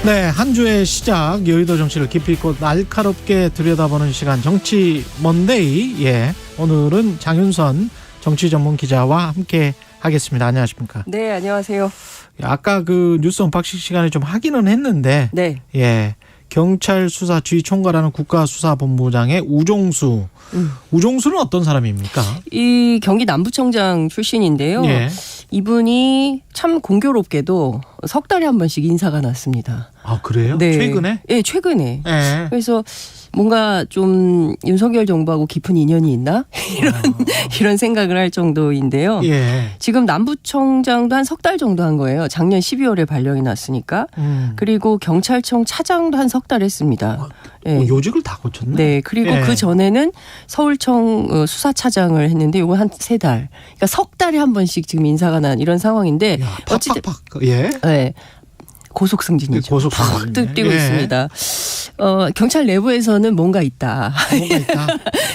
네, 한 주의 시작 여의도 정치를 깊이 있고 날카롭게 들여다보는 시간 정치 먼데이. 예, 오늘은 장윤선 정치 전문 기자와 함께 하겠습니다. 안녕하십니까? 네, 안녕하세요. 아까 그 뉴스 언박싱 시간에 좀 하기는 했는데, 네, 예, 경찰 수사 주의 총괄하는 국가수사본부장의 우종수. 우종수는 어떤 사람입니까? 이 경기 남부청장 출신인데요. 예. 이분이 참 공교롭게도 석 달에 한 번씩 인사가 났습니다. 아, 그래요? 네. 최근에? 네, 최근에. 예. 그래서 뭔가 좀 윤석열 정부하고 깊은 인연이 있나? 이런 생각을 할 정도인데요. 예. 지금 남부청장도 한 석 달 정도 한 거예요. 작년 12월에 발령이 났으니까. 그리고 경찰청 차장도 한 석 달 했습니다. 네. 요직을 다 고쳤네. 네. 그리고 예. 그 전에는 서울청 수사차장을 했는데 요거 한 3달. 그러니까 석 달에 한 번씩 지금 인사가 난 이런 상황인데. 야, 팍팍팍. 예. 네. 고속승진이죠. 고속승진. 팍 뛰고 예. 있습니다. 경찰 내부에서는 뭔가 있다. 뭔가 있다.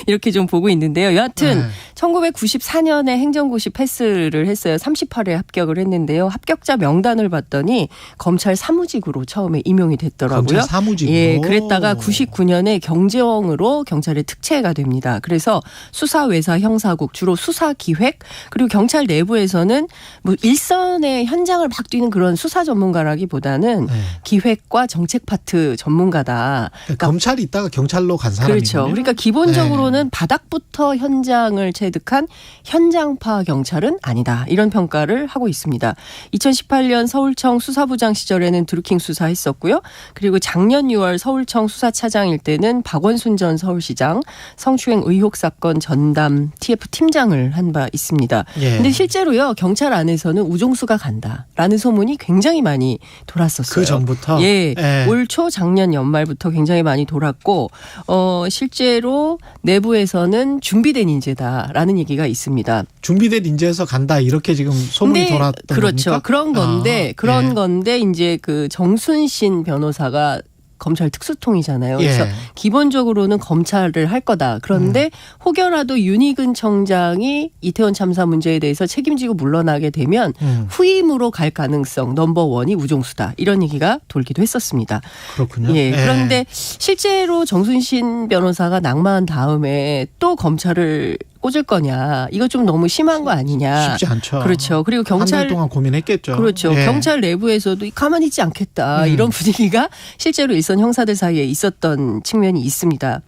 이렇게 좀 보고 있는데요. 여하튼 네. 1994년에 행정고시 패스를 했어요. 38회 합격을 했는데요. 합격자 명단을 봤더니 검찰 사무직으로 처음에 임용이 됐더라고요. 검찰 사무직으로. 예, 그랬다가 99년에 경제원으로 경찰의 특채가 됩니다. 그래서 수사외사 형사국 주로 수사기획 그리고 경찰 내부에서는 뭐 일선의 현장을 막 뛰는 그런 수사 전문가라기보다는 네. 기획과 정책 파트 전문가다. 그러니까 검찰이 있다가 경찰로 간 사람이군요. 그렇죠. 그러니까 기본적으로는 바닥부터 현장을 체득한 현장파 경찰은 아니다. 이런 평가를 하고 있습니다. 2018년 서울청 수사부장 시절에는 드루킹 수사했었고요. 그리고 작년 6월 서울청 수사차장일 때는 박원순 전 서울시장 성추행 의혹 사건 전담 TF 팀장을 한 바 있습니다. 그런데 예. 실제로요. 경찰 안에서는 우종수가 간다라는 소문이 굉장히 많이 돌았었어요. 그 전부터? 예. 예. 올 초 작년 연말부터 굉장히 많이 돌았고 실제로 내부에서는 준비된 인재다라는 얘기가 있습니다. 준비된 인재에서 간다 이렇게 지금 소문이 돌았던 그렇죠. 겁니까? 그런 건데 건데 이제 그 정순신 변호사가 검찰 특수통이잖아요. 그래서 예. 기본적으로는 검찰을 할 거다. 그런데 혹여라도 윤희근 청장이 이태원 참사 문제에 대해서 책임지고 물러나게 되면 후임으로 갈 가능성 넘버1이 우종수다. 이런 얘기가 돌기도 했었습니다. 그렇군요. 예. 그런데 실제로 정순신 변호사가 낙마한 다음에 또 검찰을 꽂을 거냐. 이거 좀 너무 심한 거 아니냐. 쉽지 않죠. 그렇죠. 그리고 한 달 동안 고민했겠죠. 그렇죠. 예. 경찰 내부에서도 가만히 있지 않겠다. 이런 분위기가 실제로 일선 형사들 사이에 있었던 측면이 있습니다.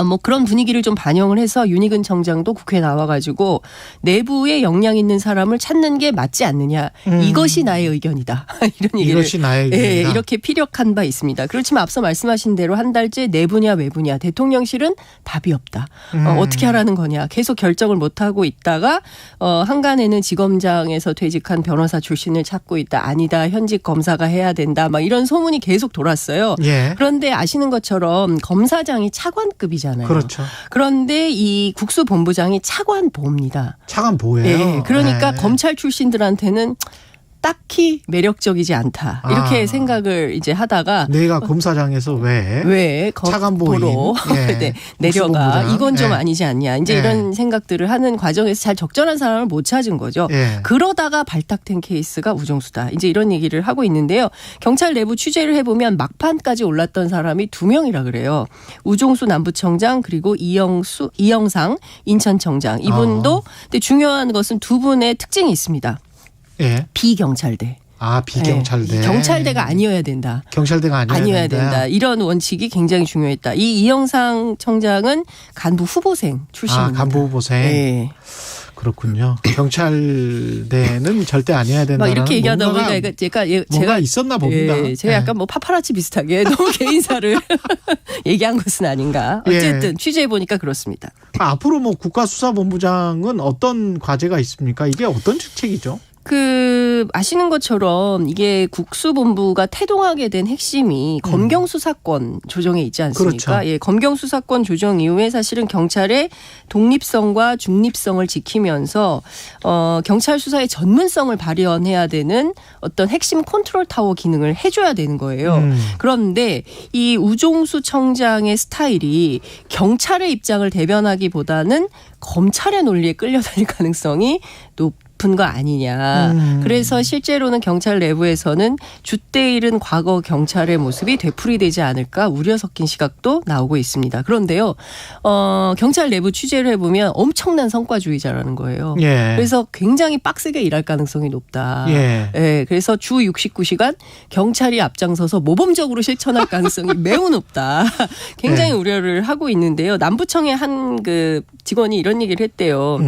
뭐 그런 분위기를 좀 반영을 해서 윤희근 청장도 국회에 나와가지고 내부에 역량 있는 사람을 찾는 게 맞지 않느냐. 이것이 나의 의견이다. 이런 얘기를. 이것이 나의 의견이다. 예, 이렇게 피력한 바 있습니다. 그렇지만 앞서 말씀하신 대로 한 달째 내부냐 외부냐 대통령실은 답이 없다. 어떻게 하라는 거냐. 계속 결정을 못하고 있다가 한간에는 지검장에서 퇴직한 변호사 출신을 찾고 있다. 아니다. 현직 검사가 해야 된다. 막 이런 소문이 계속 돌았어요. 예. 그런데 아시는 것처럼 검사장이 차관급이잖아요. 그렇죠. 그런데 이 국수본부장이 차관보입니다. 차관보예요. 네, 그러니까 예. 검찰 출신들한테는 딱히 매력적이지 않다. 이렇게 생각을 이제 하다가 내가 검사장에서 왜 차관보로 네, 내려가 국수본부장. 이건 좀 예. 아니지 않냐. 이제 예. 이런 생각들을 하는 과정에서 잘 적절한 사람을 못 찾은 거죠. 예. 그러다가 발탁된 케이스가 우종수다. 이제 이런 얘기를 하고 있는데요. 경찰 내부 취재를 해보면 막판까지 올랐던 사람이 2명이라 그래요. 우종수 남부청장 그리고 이영상 인천청장. 이분도 근데 중요한 것은 두 분의 특징이 있습니다. 예. 비경찰대. 아, 비경찰대. 네. 경찰대가 아니어야 된다. 경찰대가 아니어야 된다. 이런 원칙이 굉장히 중요했다. 이 이영상 청장은 간부 후보생 출신입니다. 아, 간부 후보생. 네. 그렇군요. 경찰대는 절대 아니어야 된다. 막 이렇게 얘기하다 보니까 제가 있었나 봅니다. 예, 제가 약간 뭐 파파라치 비슷하게 너무 개인사를 얘기한 것은 아닌가. 어쨌든 취재해 보니까 그렇습니다. 앞으로 뭐 국가수사본부장은 어떤 과제가 있습니까? 이게 어떤 직책이죠? 아시는 것처럼 이게 국수본부가 태동하게 된 핵심이 검경수사권 조정에 있지 않습니까? 그렇죠. 예, 검경수사권 조정 이후에 사실은 경찰의 독립성과 중립성을 지키면서 경찰 수사의 전문성을 발현해야 되는 어떤 핵심 컨트롤 타워 기능을 해줘야 되는 거예요. 그런데 이 우종수 청장의 스타일이 경찰의 입장을 대변하기보다는 검찰의 논리에 끌려다닐 가능성이 높다. 깊은 거 아니냐. 그래서 실제로는 경찰 내부에서는 줏대일은 과거 경찰의 모습이 되풀이되지 않을까 우려 섞인 시각도 나오고 있습니다. 그런데요. 경찰 내부 취재를 해보면 엄청난 성과주의자라는 거예요. 예. 그래서 굉장히 빡세게 일할 가능성이 높다. 예. 예, 그래서 주 69시간 경찰이 앞장서서 모범적으로 실천할 가능성이 매우 높다. 굉장히 우려를 하고 있는데요. 남부청의 한 그 직원이 이런 얘기를 했대요.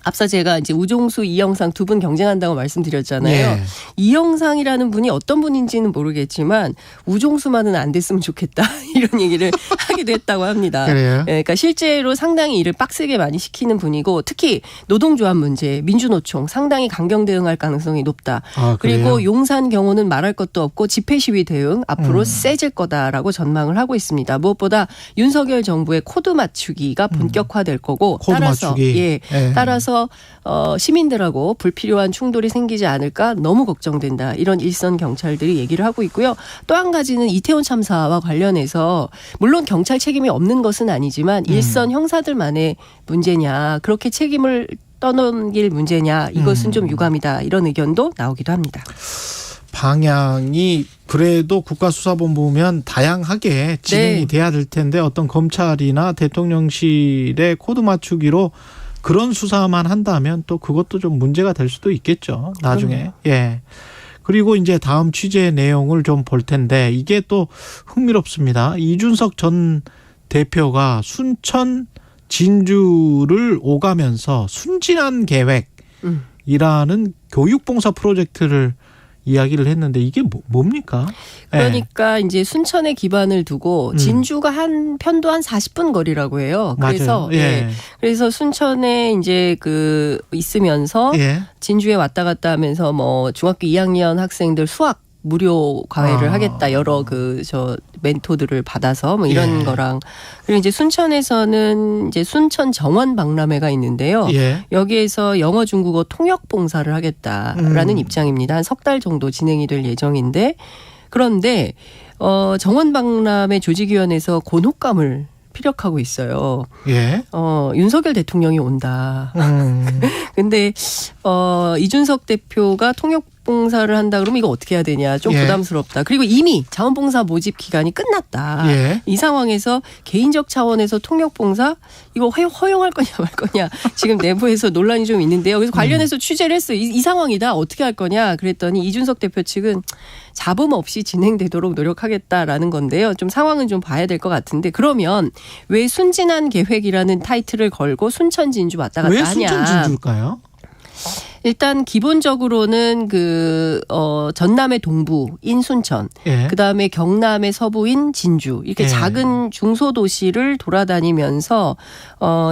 앞서 제가 이제 우종수, 이영상 두 분 경쟁한다고 말씀드렸잖아요. 예. 이영상이라는 분이 어떤 분인지는 모르겠지만 우종수만은 안 됐으면 좋겠다 이런 얘기를 하기도 했다고 합니다. 그래요? 예, 그러니까 실제로 상당히 일을 빡세게 많이 시키는 분이고 특히 노동조합 문제, 민주노총 상당히 강경 대응할 가능성이 높다. 아, 그리고 용산 경우는 말할 것도 없고 집회 시위 대응 앞으로 세질 거다라고 전망을 하고 있습니다. 무엇보다 윤석열 정부의 코드 맞추기가 본격화될 거고 코드 따라서 맞추기. 따라서 시민들하고 불필요한 충돌이 생기지 않을까 너무 걱정된다. 이런 일선 경찰들이 얘기를 하고 있고요. 또 한 가지는 이태원 참사와 관련해서 물론 경찰 책임이 없는 것은 아니지만 일선 형사들만의 문제냐. 그렇게 책임을 떠넘길 문제냐. 이것은 좀 유감이다. 이런 의견도 나오기도 합니다. 방향이 그래도 국가수사본부면 다양하게 진행이 돼야 될 텐데 어떤 검찰이나 대통령실의 코드 맞추기로 그런 수사만 한다면 또 그것도 좀 문제가 될 수도 있겠죠. 나중에. 예. 그리고 이제 다음 취재 내용을 좀 볼 텐데 이게 또 흥미롭습니다. 이준석 전 대표가 순천 진주를 오가면서 순진한 계획이라는 교육봉사 프로젝트를 이야기를 했는데 이게 뭡니까? 그러니까 이제 순천에 기반을 두고 진주가 한 편도 한 40분 거리라고 해요. 그래서 맞아요. 예. 그래서 순천에 이제 그 있으면서 예. 진주에 왔다 갔다 하면서 뭐 중학교 2학년 학생들 수학 무료 과외를 하겠다. 여러 멘토들을 받아서 뭐 이런 거랑 그리고 이제 순천에서는 이제 순천 정원 박람회가 있는데요. 예. 여기에서 영어 중국어 통역 봉사를 하겠다라는 입장입니다. 한 석 달 정도 진행이 될 예정인데 그런데 정원 박람회 조직위원회에서 곤혹감을 피력하고 있어요. 예. 윤석열 대통령이 온다. 근데 이준석 대표가 통역 봉사를 한다 그러면 이거 어떻게 해야 되냐. 좀 부담스럽다. 그리고 이미 자원봉사 모집 기간이 끝났다. 이 상황에서 개인적 차원에서 통역봉사 이거 허용할 거냐 말 거냐. 지금 내부에서 논란이 좀 있는데요. 그래서 관련해서 취재를 했어요. 이 상황이다. 어떻게 할 거냐. 그랬더니 이준석 대표 측은 잡음 없이 진행되도록 노력하겠다라는 건데요. 좀 상황은 좀 봐야 될 것 같은데 그러면 왜 순진한 계획이라는 타이틀을 걸고 순천 진주 왔다 갔다 왜 하냐. 왜 순천 진주일까요? 일단 기본적으로는 전남의 동부인 순천, 그다음에 경남의 서부인 진주 이렇게 작은 중소도시를 돌아다니면서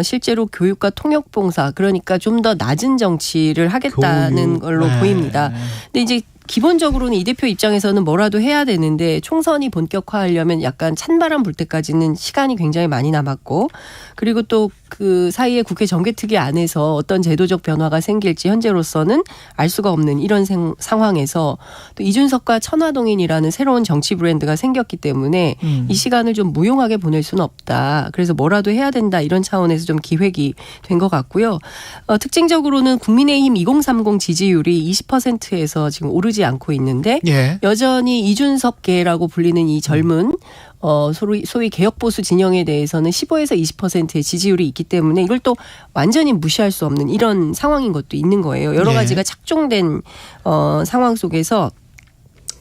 실제로 교육과 통역봉사 그러니까 좀 더 낮은 정치를 하겠다는 걸로 보입니다. 근데 이제 기본적으로는 이 대표 입장에서는 뭐라도 해야 되는데 총선이 본격화하려면 약간 찬바람 불 때까지는 시간이 굉장히 많이 남았고 그리고 또 그 사이에 국회 정개특위 안에서 어떤 제도적 변화가 생길지 현재로서는 알 수가 없는 이런 상황에서 또 이준석과 천화동인이라는 새로운 정치 브랜드가 생겼기 때문에 이 시간을 좀 무용하게 보낼 수는 없다. 그래서 뭐라도 해야 된다 이런 차원에서 좀 기획이 된 것 같고요. 특징적으로는 국민의힘 2030 지지율이 20%에서 지금 오르지 않고 있는데 여전히 이준석계라고 불리는 이 젊은 소위 개혁보수 진영에 대해서는 15에서 20%의 지지율이 있기 때문에 이걸 또 완전히 무시할 수 없는 이런 상황인 것도 있는 거예요. 여러 가지가 착종된 상황 속에서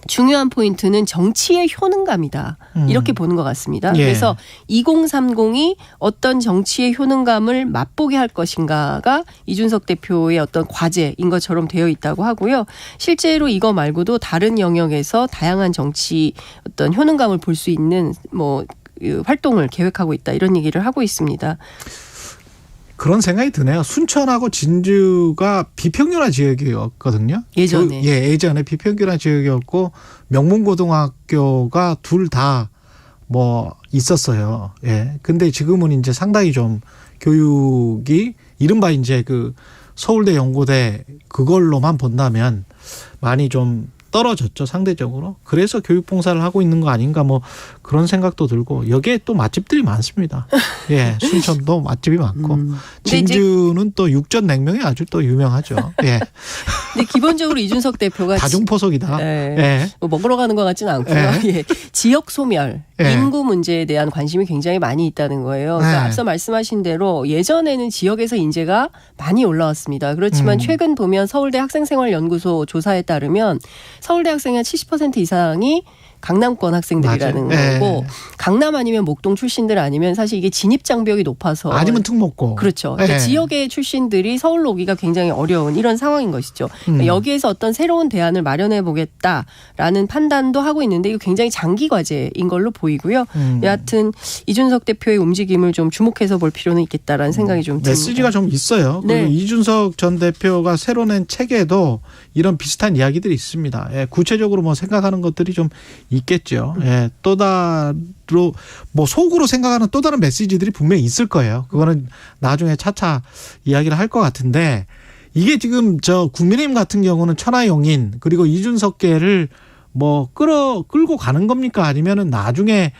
중요한 포인트는 정치의 효능감이다. 이렇게 보는 것 같습니다. 그래서 2030이 어떤 정치의 효능감을 맛보게 할 것인가가 이준석 대표의 어떤 과제인 것처럼 되어 있다고 하고요. 실제로 이거 말고도 다른 영역에서 다양한 정치 어떤 효능감을 볼 수 있는 활동을 계획하고 있다. 이런 얘기를 하고 있습니다. 그런 생각이 드네요. 순천하고 진주가 비평균화 지역이었거든요. 예전에. 예전에 비평균화 지역이었고 명문고등학교가 둘 다 있었어요. 근데 지금은 이제 상당히 좀 교육이 이른바 이제 그 서울대 연고대 그걸로만 본다면 많이 좀 떨어졌죠, 상대적으로. 그래서 교육 봉사를 하고 있는 거 아닌가 뭐 그런 생각도 들고 여기에 또 맛집들이 많습니다. 예, 순천도 맛집이 많고 진주는 또 육전 냉면이 아주 또 유명하죠. 예. 근데 기본적으로 이준석 대표가 다중포석이다. 예. 뭐 먹으러 가는 것 같지는 않고요. 예. 지역 소멸, 인구 문제에 대한 관심이 굉장히 많이 있다는 거예요. 그러니까 앞서 말씀하신 대로 예전에는 지역에서 인재가 많이 올라왔습니다. 그렇지만 최근 보면 서울대 학생생활연구소 조사에 따르면 서울대 학생의 70% 이상이 강남권 학생들이라는 거고 강남 아니면 목동 출신들 아니면 사실 이게 진입 장벽이 높아서 아니면 특목고. 그렇죠. 그러니까 지역의 출신들이 서울로 오기가 굉장히 어려운 이런 상황인 것이죠. 그러니까 여기에서 어떤 새로운 대안을 마련해 보겠다라는 판단도 하고 있는데 이거 굉장히 장기 과제인 걸로 보이고요. 여하튼 이준석 대표의 움직임을 좀 주목해서 볼 필요는 있겠다라는 생각이 좀 듭니다. 메시지가 좀 있어요. 그리고 이준석 전 대표가 새로 낸 책에도 이런 비슷한 이야기들이 있습니다. 예, 구체적으로 뭐 생각하는 것들이 좀 있겠죠. 예, 또 다른 뭐 속으로 생각하는 또 다른 메시지들이 분명히 있을 거예요. 그거는 나중에 차차 이야기를 할 것 같은데 이게 지금 저 국민의힘 같은 경우는 천하용인 그리고 이준석계를 뭐 끌고 가는 겁니까? 아니면은 나중에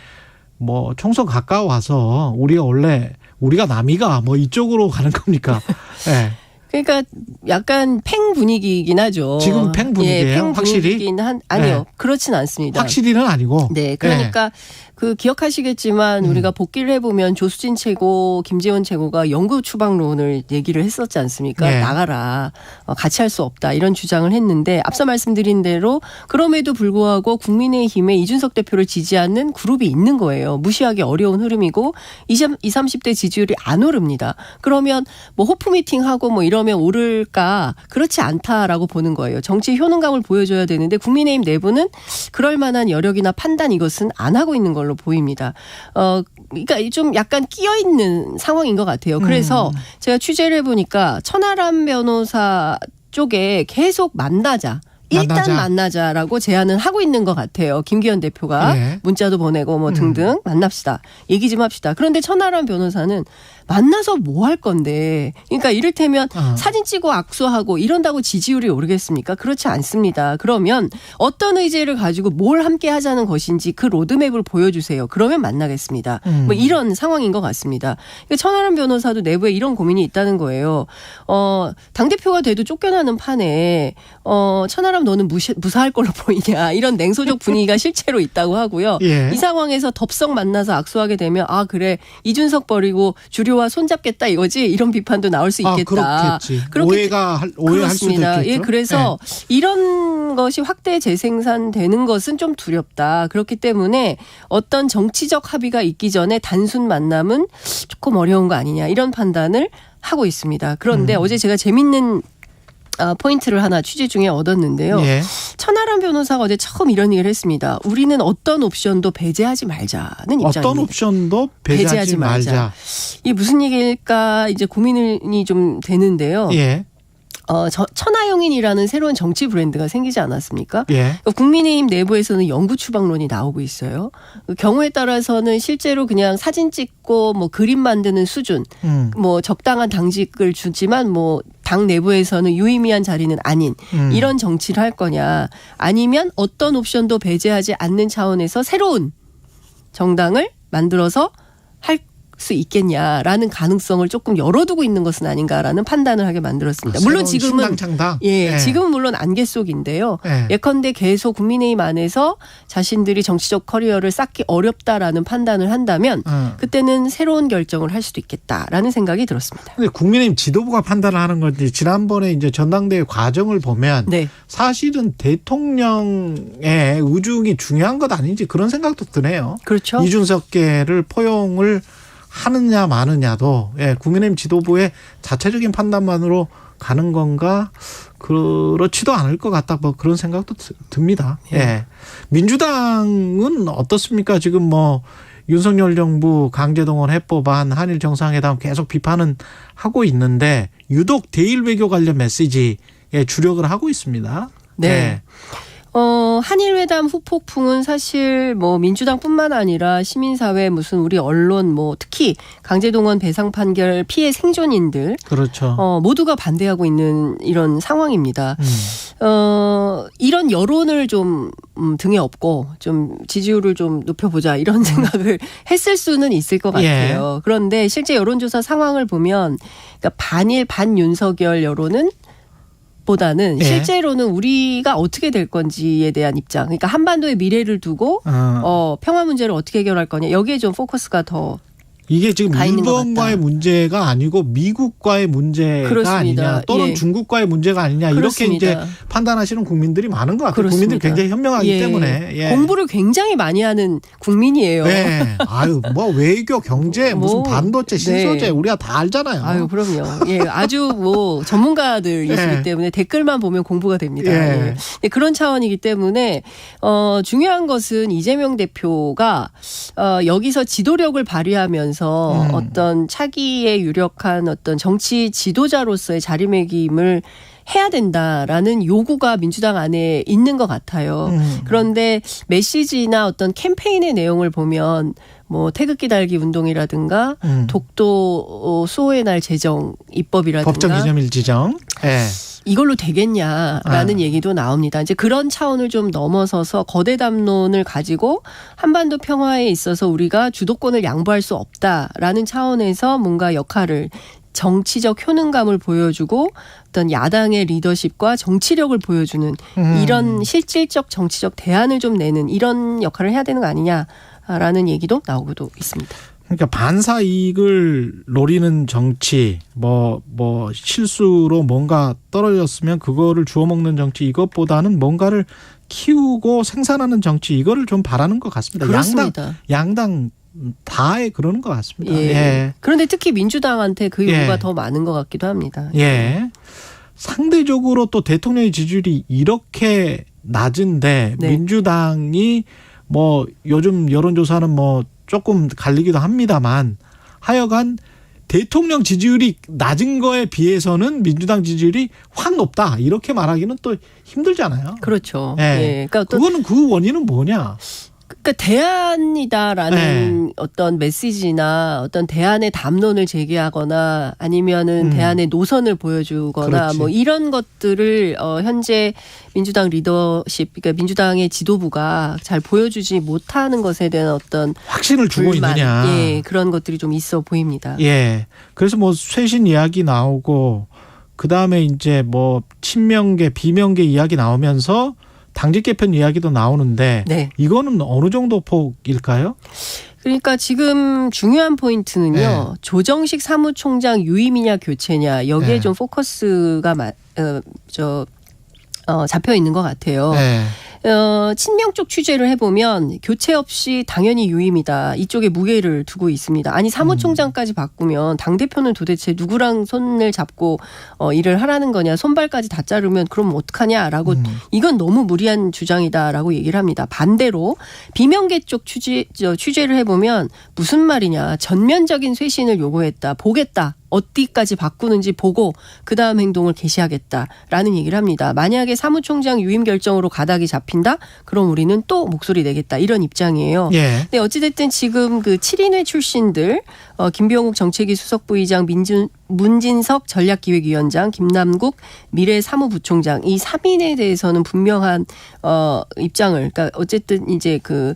뭐 총선 가까워와서 우리가 남이가 뭐 이쪽으로 가는 겁니까? 예. 그러니까 약간 팽 분위기이긴 하죠. 지금 팽 분위기예요. 팽 확실히? 아니요. 그렇진 않습니다. 확실히는 아니고. 네. 그러니까 그 기억하시겠지만 우리가 복귀를 해보면 조수진 최고, 김재원 최고가 영구 추방론을 얘기를 했었지 않습니까? 나가라. 같이 할 수 없다. 이런 주장을 했는데 앞서 말씀드린 대로 그럼에도 불구하고 국민의힘에 이준석 대표를 지지하는 그룹이 있는 거예요. 무시하기 어려운 흐름이고 20, 30대 지지율이 안 오릅니다. 그러면 뭐 호프 미팅하고 뭐 이러면 오를까? 그렇지 않다라고 보는 거예요. 정치 효능감을 보여줘야 되는데 국민의힘 내부는 그럴 만한 여력이나 판단 이것은 안 하고 있는 걸로 보입니다. 그러니까 좀 약간 끼어 있는 상황인 것 같아요. 그래서 제가 취재를 해보니까 천하람 변호사 쪽에 계속 일단 만나자라고 제안은 하고 있는 것 같아요. 김기현 대표가 문자도 보내고 뭐 등등 만납시다. 얘기 좀 합시다. 그런데 천하람 변호사는 만나서 뭐 할 건데. 그러니까 이를테면 사진 찍고 악수하고 이런다고 지지율이 오르겠습니까? 그렇지 않습니다. 그러면 어떤 의제를 가지고 뭘 함께 하자는 것인지 그 로드맵을 보여주세요. 그러면 만나겠습니다. 뭐 이런 상황인 것 같습니다. 그러니까 천하람 변호사도 내부에 이런 고민이 있다는 거예요. 당대표가 돼도 쫓겨나는 판에 천하람 너는 무사할 걸로 보이냐. 이런 냉소적 분위기가 실제로 있다고 하고요. 이 상황에서 덥석 만나서 악수하게 되면 아 그래 이준석 버리고 주류와 손잡겠다 이거지 이런 비판도 나올 수 있겠다. 그렇겠지. 오해할 수도 있겠죠. 예, 그래서 이런 것이 확대 재생산되는 것은 좀 두렵다. 그렇기 때문에 어떤 정치적 합의가 있기 전에 단순 만남은 조금 어려운 거 아니냐 이런 판단을 하고 있습니다. 그런데 어제 제가 재밌는 포인트를 하나 취재 중에 얻었는데요. 천하람 변호사가 어제 처음 이런 얘기를 했습니다. 우리는 어떤 옵션도 배제하지 말자는 입장입니다. 어떤 옵션도 배제하지 말자. 이게 무슨 얘기일까 이제 고민이 좀 되는데요. 천하용인이라는 새로운 정치 브랜드가 생기지 않았습니까? 국민의힘 내부에서는 영구 추방론이 나오고 있어요. 그 경우에 따라서는 실제로 그냥 사진 찍고 뭐 그림 만드는 수준, 뭐 적당한 당직을 주지만 뭐 당 내부에서는 유의미한 자리는 아닌 이런 정치를 할 거냐, 아니면 어떤 옵션도 배제하지 않는 차원에서 새로운 정당을 만들어서 할 수 있겠냐라는 가능성을 조금 열어두고 있는 것은 아닌가라는 판단을 하게 만들었습니다. 물론 지금은 지금은 물론 안개 속인데요. 예컨대 계속 국민의힘 안에서 자신들이 정치적 커리어를 쌓기 어렵다라는 판단을 한다면 그때는 새로운 결정을 할 수도 있겠다라는 생각이 들었습니다. 근데 국민의힘 지도부가 판단을 하는 건지 지난번에 이제 전당대회 과정을 보면 사실은 대통령의 의중이 중요한 것 아닌지 그런 생각도 드네요. 그렇죠. 이준석계를 포용을 하느냐 마느냐도 국민의힘 지도부의 자체적인 판단만으로 가는 건가 그렇지도 않을 것 같다 뭐 그런 생각도 듭니다. 민주당은 어떻습니까? 지금 뭐 윤석열 정부 강제동원 해법안 한일 정상회담 계속 비판은 하고 있는데 유독 대일 외교 관련 메시지에 주력을 하고 있습니다. 한일회담 후폭풍은 사실 뭐 민주당뿐만 아니라 시민사회 무슨 우리 언론 뭐 특히 강제동원 배상 판결 피해 생존인들 그렇죠. 모두가 반대하고 있는 이런 상황입니다. 이런 여론을 좀 등에 업고 좀 지지율을 좀 높여보자 이런 생각을 했을 수는 있을 것 같아요. 그런데 실제 여론조사 상황을 보면 그러니까 반일 반윤석열 여론은 보다는 실제로는 우리가 어떻게 될 건지에 대한 입장. 그러니까 한반도의 미래를 두고 평화 문제를 어떻게 해결할 거냐. 여기에 좀 포커스가 더 이게 지금 일본과의 문제가 아니고 미국과의 문제가 그렇습니다. 아니냐 또는 중국과의 문제가 아니냐 그렇습니다. 이렇게 이제 판단하시는 국민들이 많은 것 같아요. 그렇습니다. 국민들이 굉장히 현명하기 때문에. 공부를 굉장히 많이 하는 국민이에요. 네. 아유, 뭐 외교, 경제, 무슨 반도체, 신소재 우리가 다 알잖아요. 아유, 그럼요. 예, 아주 뭐 전문가들이시기 때문에 댓글만 보면 공부가 됩니다. 예. 그런 차원이기 때문에 중요한 것은 이재명 대표가 여기서 지도력을 발휘하면서 어떤 차기에 유력한 어떤 정치 지도자로서의 자리매김을 해야 된다라는 요구가 민주당 안에 있는 것 같아요. 그런데 메시지나 어떤 캠페인의 내용을 보면 뭐 태극기 달기 운동이라든가 독도 수호의 날 제정 입법이라든가 법정 기념일 지정. 이걸로 되겠냐라는 얘기도 나옵니다. 이제 그런 차원을 좀 넘어서서 거대 담론을 가지고 한반도 평화에 있어서 우리가 주도권을 양보할 수 없다라는 차원에서 뭔가 역할을 정치적 효능감을 보여주고 어떤 야당의 리더십과 정치력을 보여주는 이런 실질적 정치적 대안을 좀 내는 이런 역할을 해야 되는 거 아니냐라는 얘기도 나오고도 있습니다. 그러니까 반사 이익을 노리는 정치, 뭐 실수로 뭔가 떨어졌으면 그거를 주워 먹는 정치 이것보다는 뭔가를 키우고 생산하는 정치 이거를 좀 바라는 것 같습니다. 그렇습니다. 양당 다에 그러는 것 같습니다. 그런데 특히 민주당한테 그 요구가 더 많은 것 같기도 합니다. 상대적으로 또 대통령의 지지율이 이렇게 낮은데 민주당이 뭐 요즘 여론조사는 뭐 조금 갈리기도 합니다만 하여간 대통령 지지율이 낮은 거에 비해서는 민주당 지지율이 확 높다 이렇게 말하기는 또 힘들잖아요. 그렇죠. 그러니까 그거는 그 원인은 뭐냐? 그러니까 대안이다라는 어떤 메시지나 어떤 대안의 담론을 제기하거나 아니면은 대안의 노선을 보여주거나 뭐 이런 것들을 현재 민주당 리더십, 그러니까 민주당의 지도부가 잘 보여주지 못하는 것에 대한 어떤 확신을 주고 불만, 있느냐? 그런 것들이 좀 있어 보입니다. 그래서 뭐 쇄신 이야기 나오고 그 다음에 이제 뭐 친명계, 비명계 이야기 나오면서. 당직 개편 이야기도 나오는데 이거는 어느 정도 폭일까요? 그러니까 지금 중요한 포인트는요. 조정식 사무총장 유임이냐 교체냐 여기에 좀 포커스가 잡혀 있는 것 같아요. 친명 쪽 취재를 해보면 교체 없이 당연히 유임이다. 이쪽에 무게를 두고 있습니다. 아니 사무총장까지 바꾸면 당대표는 도대체 누구랑 손을 잡고 일을 하라는 거냐. 손발까지 다 자르면 그럼 어떡하냐라고 이건 너무 무리한 주장이다라고 얘기를 합니다. 반대로 비명계 쪽 취재를 해보면 무슨 말이냐. 전면적인 쇄신을 요구했다. 보겠다. 어디까지 바꾸는지 보고 그다음 행동을 개시하겠다라는 얘기를 합니다. 만약에 사무총장 유임 결정으로 가닥이 잡힌다? 그럼 우리는 또 목소리 내겠다. 이런 입장이에요. 근데 어찌됐든 지금 그 7인회 출신들 김병욱 정책위 수석부의장 문진석 전략기획위원장 김남국 미래사무부총장 이 3인에 대해서는 분명한 입장을 그러니까 어쨌든 이제 그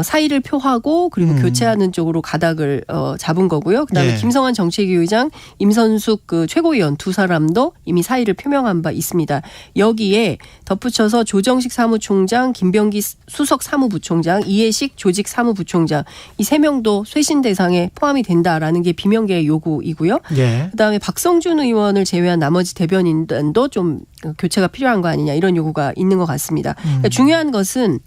사의를 표하고 그리고 교체하는 쪽으로 가닥을 잡은 거고요. 그다음에 김성환 정책위 의장, 임선숙 그 최고위원 두 사람도 이미 사의를 표명한 바 있습니다. 여기에 덧붙여서 조정식 사무총장, 김병기 수석 사무부총장, 이해식 조직 사무부총장 이 세 명도 쇄신 대상에 포함이 된다라는 게 비명계의 요구이고요. 그다음에 박성준 의원을 제외한 나머지 대변인도 좀 교체가 필요한 거 아니냐 이런 요구가 있는 것 같습니다. 그러니까 중요한 것은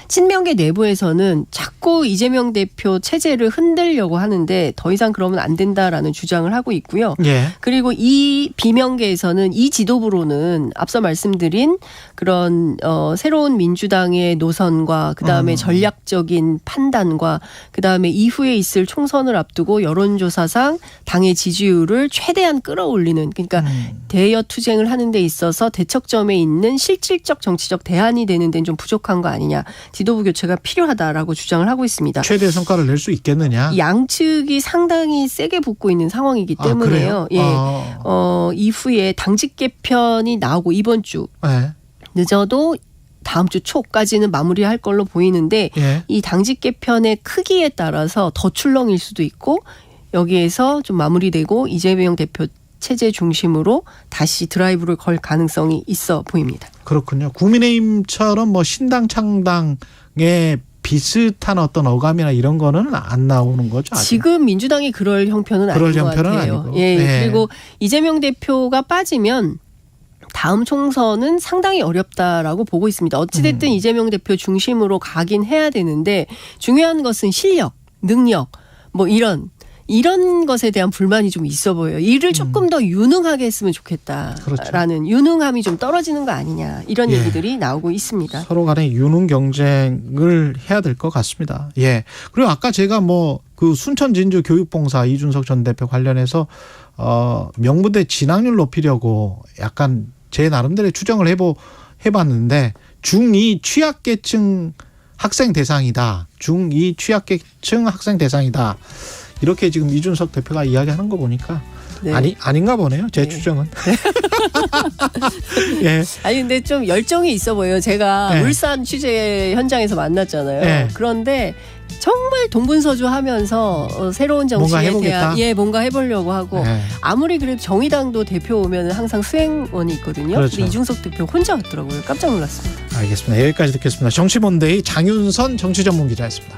친명계 내부에서는 자꾸 이재명 대표 체제를 흔들려고 하는데 더 이상 그러면 안 된다라는 주장을 하고 있고요. 그리고 이 비명계에서는 이 지도부로는 앞서 말씀드린 그런 새로운 민주당의 노선과 그다음에 전략적인 판단과 그다음에 이후에 있을 총선을 앞두고 여론조사상 당의 지지율을 최대한 끌어올리는 그러니까 대여 투쟁을 하는 데 있어서 대척점에 있는 실질적 정치적 대안이 되는 데는 좀 부족한 거 아니냐. 지도부 교체가 필요하다라고 주장을 하고 있습니다. 최대 성과를 낼 수 있겠느냐? 양측이 상당히 세게 붙고 있는 상황이기 때문에요. 그래요? 이후에 당직 개편이 나오고 이번 주 네. 늦어도 다음 주 초까지는 마무리할 걸로 보이는데 예. 이 당직 개편의 크기에 따라서 더 출렁일 수도 있고 여기에서 좀 마무리되고 이재명 대표 체제 중심으로 다시 드라이브를 걸 가능성이 있어 보입니다. 그렇군요. 국민의힘처럼 뭐 신당 창당에 비슷한 어떤 어감이나 이런 거는 안 나오는 거죠? 아직? 지금 민주당이 그럴 형편은 아닌 것 같아요. 아니고. 예. 네. 그리고 이재명 대표가 빠지면 다음 총선은 상당히 어렵다라고 보고 있습니다. 어찌됐든 이재명 대표 중심으로 가긴 해야 되는데 중요한 것은 실력, 능력 뭐 이런 것에 대한 불만이 좀 있어 보여요. 일을 조금 더 유능하게 했으면 좋겠다라는 그렇죠. 유능함이 좀 떨어지는 거 아니냐 이런 예. 얘기들이 나오고 있습니다. 서로 간에 유능 경쟁을 해야 될 것 같습니다. 예. 그리고 아까 제가 뭐 그 순천 진주 교육봉사 이준석 전 대표 관련해서 명문대 진학률 높이려고 약간 제 나름대로 추정을 해봤는데 중2 취약계층 학생 대상이다. 중2 취약계층 학생 대상이다. 이렇게 지금 이준석 대표가 이야기하는 거 보니까 네. 아닌가 보네요. 제 네. 추정은. 예. 아니 근데 좀 열정이 있어 보여요. 제가 네. 울산 취재 현장에서 만났잖아요. 네. 그런데 정말 동분서주하면서 새로운 정치에 뭔가 대한 뭔가 해보려고 하고 네. 아무리 그래도 정의당도 대표 오면 항상 수행원이 있거든요. 그렇죠. 근데 이준석 대표 혼자 왔더라고요. 깜짝 놀랐습니다. 알겠습니다. 여기까지 듣겠습니다. 정치몬데이 장윤선 정치전문기자였습니다.